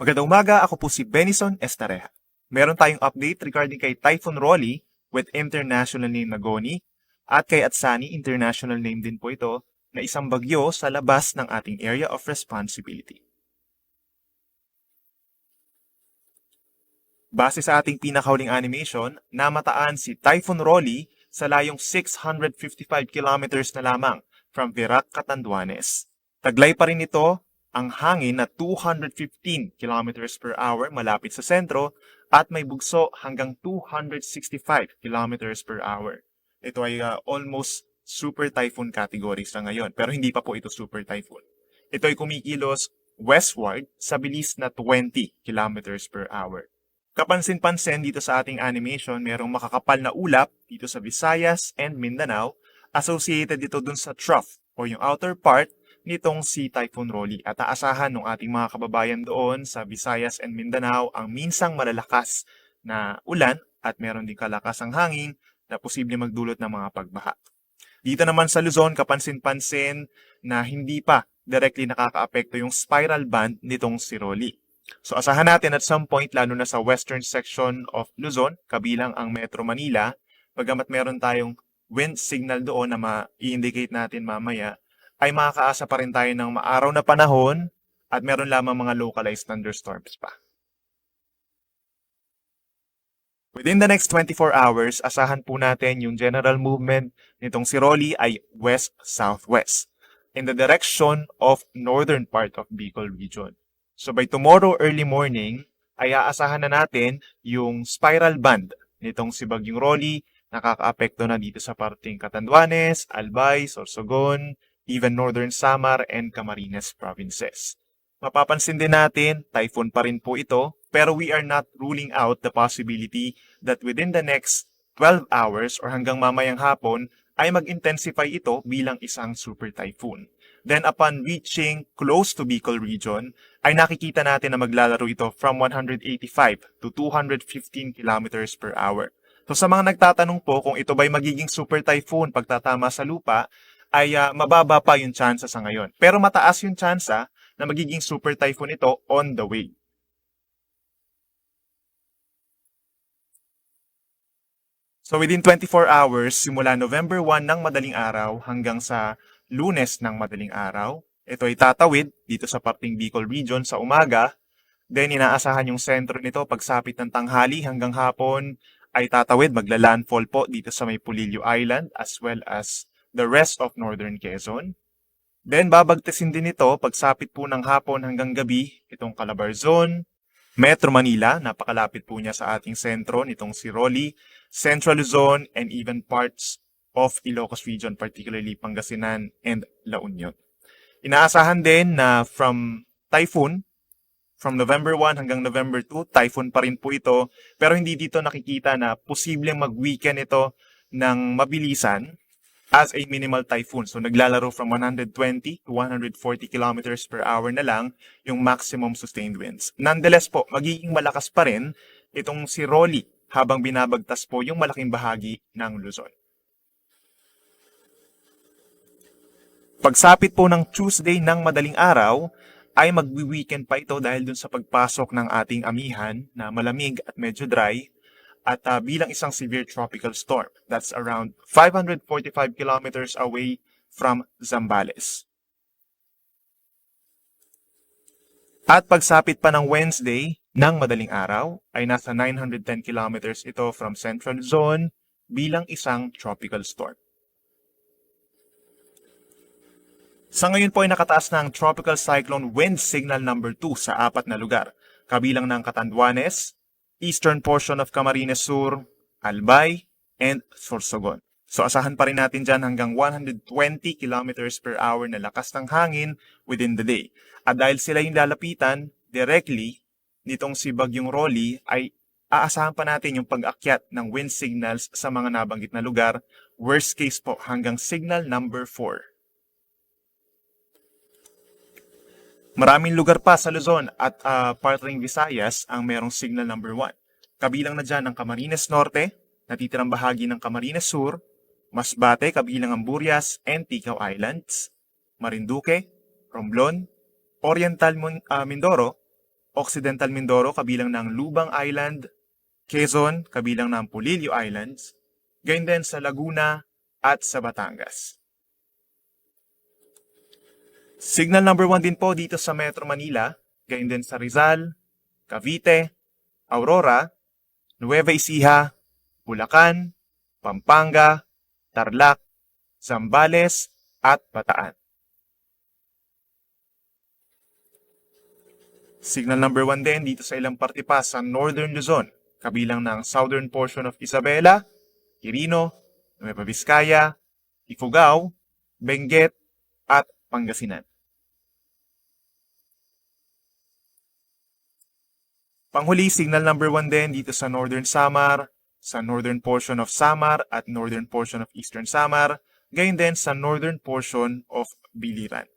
Magandang umaga, ako po si Benison Estareja. Meron tayong update regarding kay Typhoon Rolly with international name na Goni at kay Atsani, international name din po ito, na isang bagyo sa labas ng ating area of responsibility. Base sa ating pinakahuling animation, namataan si Typhoon Rolly sa layong 655 kilometers na lamang from Virac, Catanduanes. Taglay pa rin ito ang hangin na 215 kilometers per hour malapit sa sentro at may bugso hanggang 265 kilometers per hour. Ito ay almost super typhoon category sa ngayon, pero hindi pa po ito super typhoon. Ito ay kumikilos westward sa bilis na 20 kilometers per hour. Kapansin-pansin dito sa ating animation, mayroong makakapal na ulap dito sa Visayas and Mindanao associated dito dun sa trough o yung outer part nitong si Typhoon Rolly. At aasahan ng ating mga kababayan doon sa Visayas and Mindanao ang minsang malalakas na ulan at meron din kalakasang hangin na posible magdulot ng mga pagbaha. Dito naman sa Luzon, kapansin-pansin na hindi pa directly nakakaapekto yung spiral band nitong si Rolly. So asahan natin at some point, lalo na sa western section of Luzon, kabilang ang Metro Manila, bagamat meron tayong wind signal doon na ma-indicate natin mamaya, ay makakaasa pa rin tayo ng maaraw na panahon at meron lamang mga localized thunderstorms pa. Within the next 24 hours, asahan po natin yung general movement nitong si Rolly ay west-southwest in the direction of northern part of Bicol region. So by tomorrow early morning, ay aasahan na natin yung spiral band nitong si Bagyong Rolly, nakakaapekto na dito sa parting Catanduanes, Albay, Sorsogon, even Northern Samar and Camarines provinces. Mapapansin din natin, typhoon pa rin po ito, pero we are not ruling out the possibility that within the next 12 hours or hanggang mamayang hapon ay mag-intensify ito bilang isang super typhoon. Then upon reaching close to Bicol region, ay nakikita natin na maglalaro ito from 185 to 215 kilometers per hour. So sa mga nagtatanong po kung ito ba'y magiging super typhoon pagtatama sa lupa, ay mababa pa yung tsansa sa ngayon. Pero mataas yung tsansa na magiging super typhoon ito on the way. So within 24 hours, simula November 1 ng madaling araw hanggang sa Lunes ng madaling araw, ito ay tatawid dito sa parting Bicol region sa umaga. Then inaasahan yung sentro nito pagsapit ng tanghali hanggang hapon ay tatawid, magla-landfall po dito sa may Pulillo Island as well as the rest of northern Quezon. Then babagtasin din ito pagsapit po ng hapon hanggang gabi itong Calabarzon, Metro Manila, napakalapit po niya sa ating sentro nitong si Rolly, Central Luzon, and even parts of Ilocos region, particularly Pangasinan and La Union. Inaasahan din na from typhoon, from November 1 hanggang November 2, typhoon pa rin po ito, pero hindi dito nakikita na posibleng mag-weaken ito ng mabilisan as a minimal typhoon. So naglalaro from 120 to 140 kilometers per hour na lang yung maximum sustained winds. Nonetheless po, magiging malakas pa rin itong si Rolly habang binabagtas po yung malaking bahagi ng Luzon. Pagsapit po ng Tuesday ng madaling araw, ay magwi-weekend pa ito dahil dun sa pagpasok ng ating amihan na malamig at medyo dry at bilang isang severe tropical storm. That's around 545 kilometers away from Zambales. At pagsapit pa ng Wednesday ng madaling araw, ay nasa 910 kilometers ito from Central Zone bilang isang tropical storm. Sa ngayon po ay nakataas na ang Tropical Cyclone Wind Signal number 2 sa 4 na lugar, kabilang ng Catanduanes, eastern portion of Camarines Sur, Albay, and Sorsogon. So asahan pa rin natin dyan hanggang 120 kilometers per hour na lakas ng hangin within the day. At dahil sila yung lalapitan directly nitong si Bagyong Rolly, ay aasahan pa natin yung pag-akyat ng wind signals sa mga nabanggit na lugar, worst case po hanggang signal number 4. Maraming lugar pa sa Luzon at parteng Visayas ang merong signal number 1. Kabilang na dyan ang Camarines Norte, natitirang bahagi ng Camarines Sur, Masbate, kabilang ang Burias and Ticao Islands, Marinduque, Romblon, Oriental Mindoro, Occidental Mindoro kabilang ng Lubang Island, Quezon kabilang ng Polillo Islands, gayon din sa Laguna at sa Batangas. Signal number 1 din po dito sa Metro Manila, gayon din sa Rizal, Cavite, Aurora, Nueva Ecija, Bulacan, Pampanga, Tarlac, Zambales, at Bataan. Signal number 1 din dito sa ilang parte pa sa Northern Luzon, kabilang ng southern portion of Isabela, Quirino, Nueva Vizcaya, Ifugao, Benguet, at Pangasinan. Panghuli, signal number 1 din dito sa Northern Samar, sa northern portion of Samar at northern portion of Eastern Samar, gayon din sa northern portion of Biliran.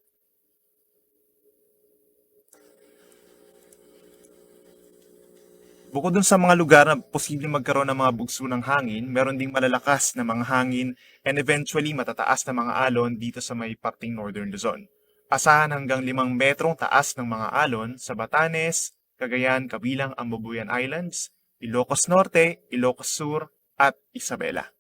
Bukod dun sa mga lugar na posibleng magkaroon ng mga bugso ng hangin, meron ding malalakas na mga hangin and eventually matataas na mga alon dito sa may parting Northern Luzon. Asahan hanggang 5 metrong taas ng mga alon sa Batanes, Cagayan kabilang ang Babuyan Islands, Ilocos Norte, Ilocos Sur, at Isabela.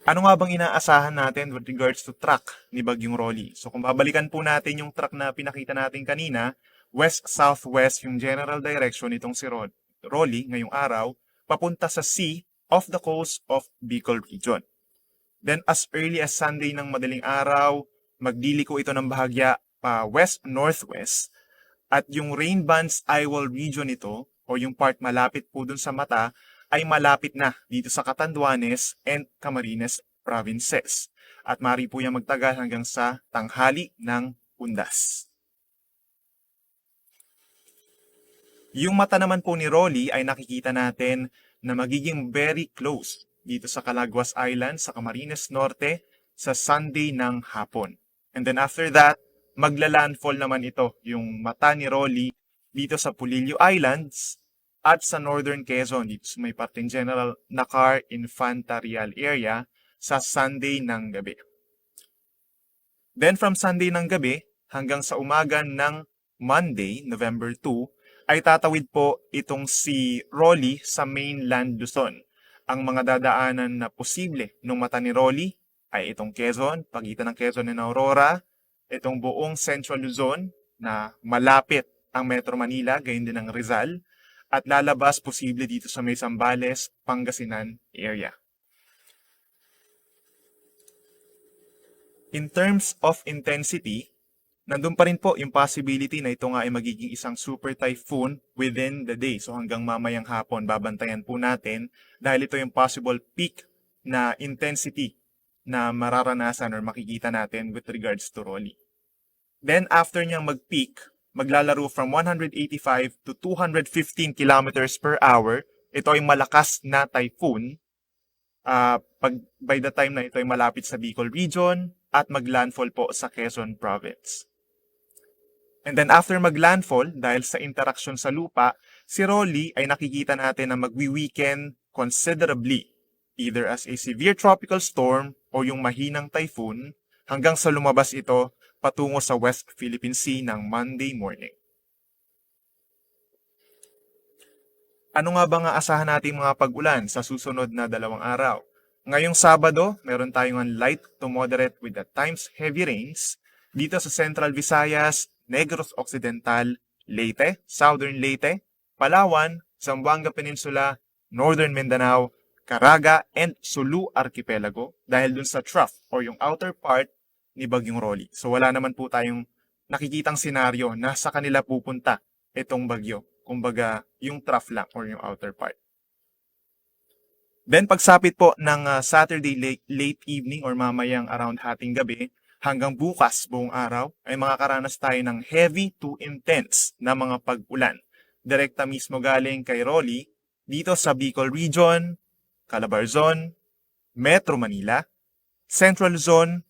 Ano nga bang inaasahan natin with regards to track ni Bagyong Rolly? So kung babalikan po natin yung track na pinakita natin kanina, west-southwest yung general direction nitong si Rolly ngayong araw, papunta sa sea off the coast of Bicol Region. Then as early as Sunday ng madaling araw, magdiliko ito ng bahagya pa west-northwest at yung rain bands eyewall region nito o yung part malapit po dun sa mata ay malapit na dito sa Catanduanes and Camarines provinces. At maaari po yung magtagal hanggang sa tanghali ng Undas. Yung mata naman po ni Rolly ay nakikita natin na magiging very close dito sa Calaguas Island sa Camarines Norte sa Sunday ng hapon. And then after that, magla-landfall naman ito, yung mata ni Rolly dito sa Polillo Islands at sa Northern Quezon, dito sa may parting General Nakar Infantarial area sa Sunday ng gabi. Then from Sunday ng gabi hanggang sa umaga ng Monday, November 2, ay tatawid po itong si Rolly sa mainland Luzon. Ang mga dadaanan na posible ng mata ni Rolly ay itong Quezon, pagitan ng Quezon and Aurora, itong buong Central Luzon na malapit ang Metro Manila, gayon din ang Rizal, at lalabas posible dito sa may Zambales, Pangasinan area. In terms of intensity, nandun pa rin po yung possibility na ito nga ay magiging isang super typhoon within the day. So hanggang mamayang hapon, babantayan po natin dahil ito yung possible peak na intensity na mararanasan or makikita natin with regards to Rolly. Then after niyang mag-peak, maglalaro from 185 to 215 kilometers per hour. Ito ay malakas na typhoon. By the time na ito ay malapit sa Bicol Region at maglandfall po sa Quezon Province. And then after maglandfall, dahil sa interaction sa lupa, si Rolly ay nakikita natin na magwi-weaken considerably, either as a severe tropical storm o yung mahinang typhoon, hanggang sa lumabas ito patungo sa West Philippine Sea ng Monday morning. Ano nga ba nga asahan nating mga pag-ulan sa susunod na 2 araw? Ngayong Sabado, meron tayong light to moderate with at times heavy rains dito sa Central Visayas, Negros Occidental, Leyte, Southern Leyte, Palawan, Zamboanga Peninsula, Northern Mindanao, Caraga, and Sulu Archipelago dahil dun sa trough or yung outer part ni Bagyong Rolly. So wala naman po tayong nakikitang senaryo na sa kanila pupunta itong bagyo. Kumbaga, yung trough lang or yung outer part. Then pagsapit po ng Saturday late evening or mamayang around hating gabi, hanggang bukas buong araw ay makakaranas tayo ng heavy to intense na mga pag-ulan. Direkta mismo galing kay Rolly dito sa Bicol Region, Calabarzon, Metro Manila, Central Luzon,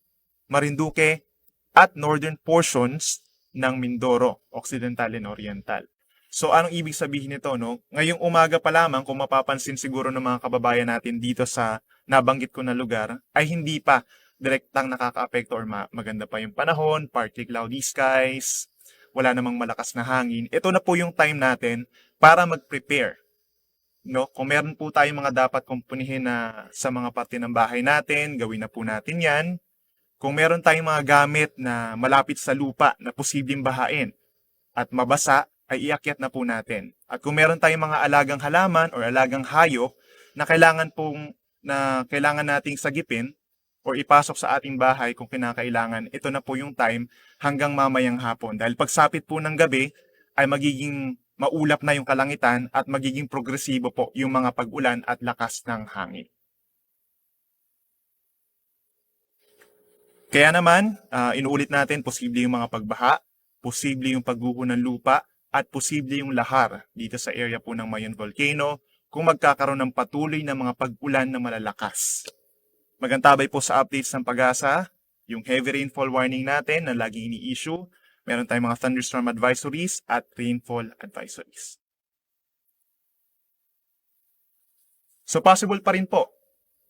Marinduque, at northern portions ng Mindoro, Occidental and Oriental. So anong ibig sabihin nito, no? Ngayong umaga pa lamang, kung mapapansin siguro ng mga kababayan natin dito sa nabanggit ko na lugar, ay hindi pa direktang nakaka-apekto or maganda pa yung panahon, partly cloudy skies. wala namang malakas na hangin, ito na po yung time natin para mag-prepare. No? Kung meron po tayong mga dapat kumpunihin na sa mga parte ng bahay natin, gawin na po natin yan. Kung meron tayong mga gamit na malapit sa lupa na posibleng bahain at mabasa, ay iakyat na po natin. At kung meron tayong mga alagang halaman or alagang hayop na kailangan nating sagipin or ipasok sa ating bahay kung kinakailangan, ito na po yung time hanggang mamayang hapon. Dahil pagsapit po ng gabi ay magiging maulap na yung kalangitan at magiging progresibo po yung mga pag-ulan at lakas ng hangin. Kaya naman, inuulit natin, posible yung mga pagbaha, posible yung pagguho ng lupa, at posible yung lahar dito sa area po ng Mayon Volcano kung magkakaroon ng patuloy na mga pag-ulan na malalakas. Magantabay po sa updates ng PAGASA, yung heavy rainfall warning natin na lagi ini-issue, meron tayong mga thunderstorm advisories at rainfall advisories. So possible pa rin po,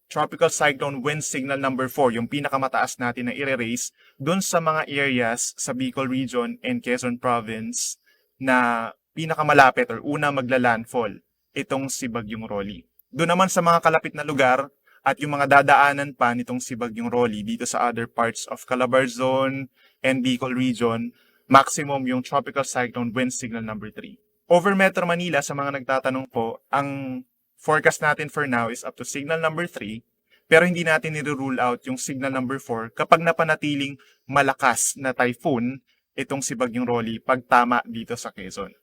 Tropical Cyclone Wind Signal number 4, yung pinakamataas natin na i-raise doon sa mga areas sa Bicol Region and Quezon Province na pinakamalapit or una magla-landfall, itong si Bagyong Rolly. Doon naman sa mga kalapit na lugar at yung mga dadaanan pa nitong si Bagyong Rolly dito sa other parts of Calabarzon and Bicol Region, maximum yung Tropical Cyclone Wind Signal number 3. Over Metro Manila, sa mga nagtatanong po, ang forecast natin for now is up to signal number 3, pero hindi natin nire-rule out yung signal number 4 kapag napanatiling malakas na typhoon itong si Bagyong Rolly pagtama dito sa Quezon.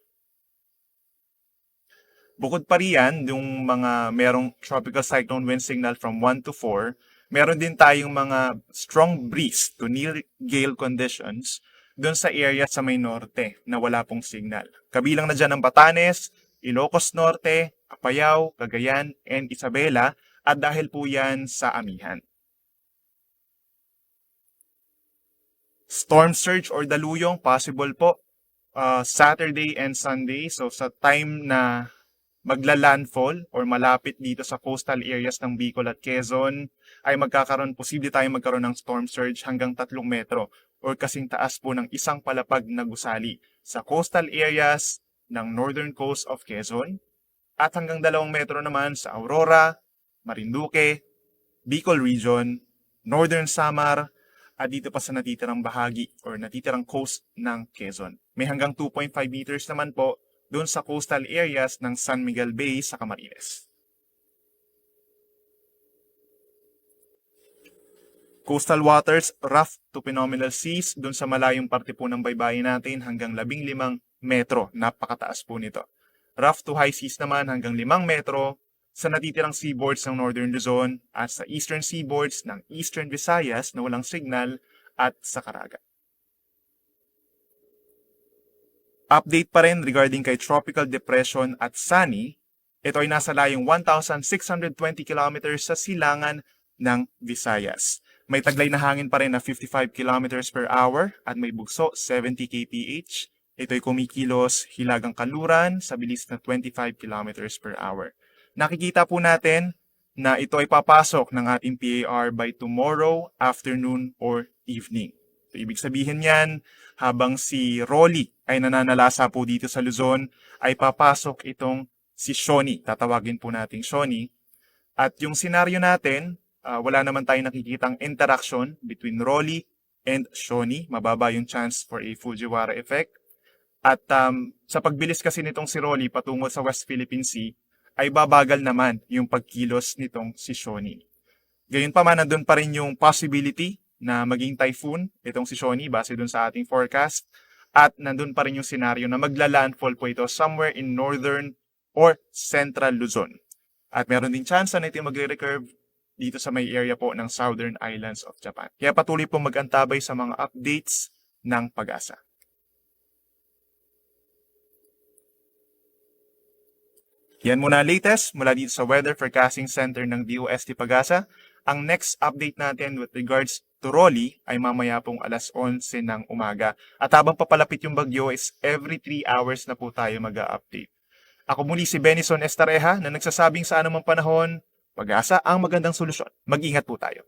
Bukod pa riyan, yung mga merong tropical cyclone wind signal from 1 to 4, meron din tayong mga strong breeze to near gale conditions doon sa area sa may norte na wala pong signal. Kabilang na dyan ang Batanes, Ilocos Norte, Apayao, Cagayan, and Isabela, at dahil po yan sa amihan. Storm surge or daluyong, possible po Saturday and Sunday. So sa time na magla-landfall or malapit dito sa coastal areas ng Bicol at Quezon, ay posible tayong magkaroon ng storm surge hanggang 3 metro or kasing taas po ng isang palapag na gusali sa coastal areas ng northern coast of Quezon, at hanggang 2 metro naman sa Aurora, Marinduque, Bicol Region, Northern Samar, at dito pa sa natitirang bahagi or natitirang coast ng Quezon. May hanggang 2.5 meters naman po doon sa coastal areas ng San Miguel Bay sa Camarines. Coastal waters, rough to phenomenal seas, doon sa malayong parte po ng baybayin natin hanggang 15 metro, napakataas po nito. Rough to high seas naman hanggang 5 metro sa natitirang seaboards ng Northern Luzon at sa eastern seaboards ng Eastern Visayas na walang signal at sa Caraga. Update pa rin regarding kay Tropical Depression at Sani, ito ay nasa layong 1,620 kilometers sa silangan ng Visayas. May taglay na hangin pa rin na 55 kilometers per hour at may bugso 70 kph. Ito'y kumikilos hilagang kanluran sa bilis na 25 kilometers per hour. Nakikita po natin na ito ay papasok ng ating PAR by tomorrow afternoon or evening. So, ibig sabihin yan, habang si Rolly ay nananalasa po dito sa Luzon, ay papasok itong si Shoni. Tatawagin po natin Shoni. At yung senaryo natin, wala naman tayong nakikitang interaction between Rolly and Shoni. Mababa yung chance for a Fujiwara effect. At sa pagbilis kasi nitong si Rolly patungo sa West Philippine Sea, ay babagal naman yung pagkilos nitong si Shoni. Gayunpaman, nandun pa rin yung possibility na maging typhoon itong si Shoni base dun sa ating forecast. At nandun pa rin yung senaryo na magla-landfall po ito somewhere in northern or central Luzon. At meron din chance na ito magre-recurve dito sa may area po ng southern islands of Japan. Kaya patuloy po mag-antabay sa mga updates ng PAGASA. Yan muna latest mula dito sa Weather Forecasting Center ng DOST PAGASA. Ang next update natin with regards to Rolly ay mamaya pong alas 11 ng umaga. At habang papalapit yung bagyo is every 3 hours na po tayo mag-update. Ako muli si Benison Estareja na nagsasabing sa anumang panahon, PAGASA ang magandang solusyon. Mag-ingat po tayo.